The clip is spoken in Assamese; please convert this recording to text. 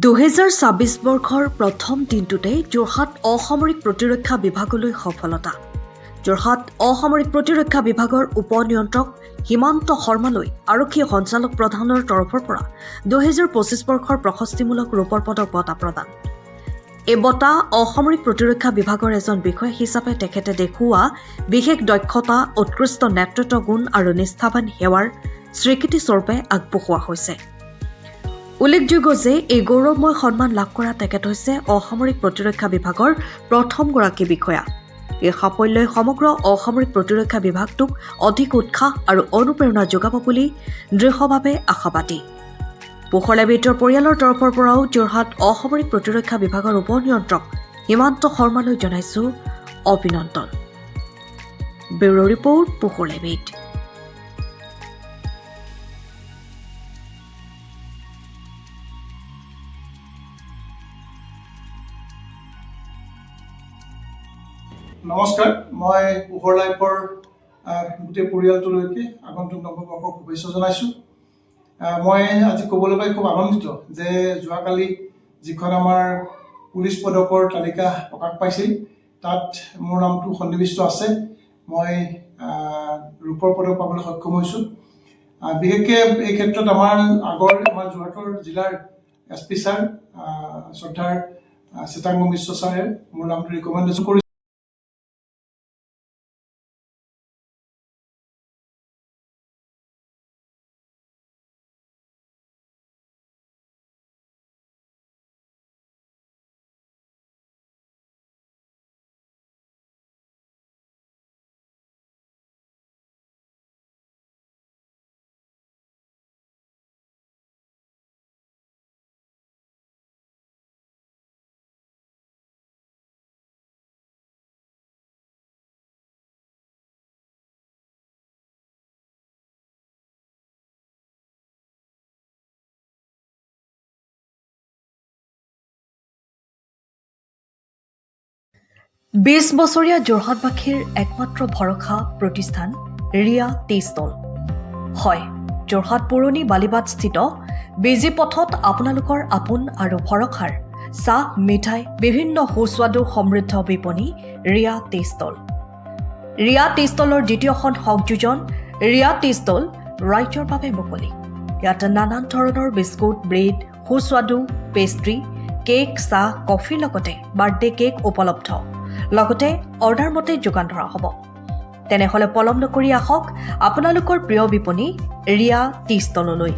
2026 বৰ্ষৰ প্ৰথম দিনটোতে যোৰহাট অসামৰিক প্ৰতিৰক্ষা বিভাগলৈ সফলতা। যোৰহাট অসামৰিক প্ৰতিৰক্ষা বিভাগৰ উপ নিয়ন্ত্ৰক হিমান্ত শৰ্মালৈ আৰক্ষী সঞ্চালক প্ৰধানৰ তৰফৰ পৰা 2025 বৰ্ষৰ প্ৰশস্তিমূলক ৰূপৰ পদক বঁটা প্ৰদান। এই বঁটা অসামৰিক প্ৰতিৰক্ষা বিভাগৰ এজন বিষয়া হিচাপে তেখেতে দেখুওৱা বিশেষ দক্ষতা, উৎকৃষ্ট নেতৃত্ব গুণ আৰু নিষ্ঠাৱান সেৱাৰ স্বীকৃতিস্বৰূপে আগবঢ়োৱা হৈছে। উল্লেখযোগ্য যে এই গৌৰৱময় সন্মান লাভ কৰা তেখেত হৈছে অসামৰিক প্ৰতিৰক্ষা বিভাগৰ প্ৰথমগৰাকী বিষয়া। এই সাফল্যই সমগ্ৰ অসামৰিক প্ৰতিৰক্ষা বিভাগটোক অধিক উৎসাহ আৰু অনুপ্ৰেৰণা যোগাব বুলি দৃঢ়ভাৱে আশাবাদী। পুখলেবিটৰ পৰিয়ালৰ তৰফৰ পৰাও যোৰহাট অসামৰিক প্ৰতিৰক্ষা বিভাগৰ উপ নিয়ন্ত্ৰক হিমান্ত শৰ্মালৈ জনাইছো অভিনন্দন। ব্যুৰো ৰিপৰ্ট, পুখলেবিট। নমস্কাৰ, মই পোহৰ লাইফৰ গোটেই পৰিয়ালটোলৈকে আগন্তুক নৱবৰ্ষৰ শুভেচ্ছা জনাইছোঁ। মই আজি ক'বলৈ পাই খুব আনন্দিত যে যোৱাকালি যিখন আমাৰ পুলিচ পদকৰ তালিকা প্ৰকাশ পাইছিল তাত মোৰ নামটো সন্নিৱিষ্ট আছে। মই ৰূপৰ পদক পাবলৈ সক্ষম হৈছোঁ। বিশেষকৈ এই ক্ষেত্ৰত আমাৰ যোৰহাটৰ জিলাৰ SP ছাৰ শ্ৰদ্ধাৰ চিতাংগ মিশ্ৰ ছাৰে মোৰ নামটো ৰিকমেণ্ডেশ্যন কৰিছে। বিশ বছৰীয়া যোৰহাটবাসীৰ একমাত্ৰ ভৰসা প্ৰতিষ্ঠান ৰিয়া টি ষ্টল। হয়, যোৰহাট পুৰণি বালিবাটস্থিত বিজি পথত আপোনালোকৰ আপোন আৰু ভৰসাৰ চাহ, মিঠাই, বিভিন্ন সুস্বাদু সমৃদ্ধ বিপণী Riya tea stall. Riya tea ষ্টলৰ দ্বিতীয়খন সংযোজন ৰিয়া টি ষ্টল ৰাইজৰ বাবে মুকলি। ইয়াত নানান ধৰণৰ বিস্কুট, ব্ৰেড, সুস্বাদু পেষ্ট্ৰি, কেক, চাহ, কফিৰ লগতে বাৰ্থডে কেক উপলব্ধ। লগতে অৰ্ডাৰ মতে যোগান ধৰা হ'ব। তেনেহ'লে পলম নকৰি আহক আপোনালোকৰ প্ৰিয় বিপণী ৰিয়া টি ষ্টললৈ।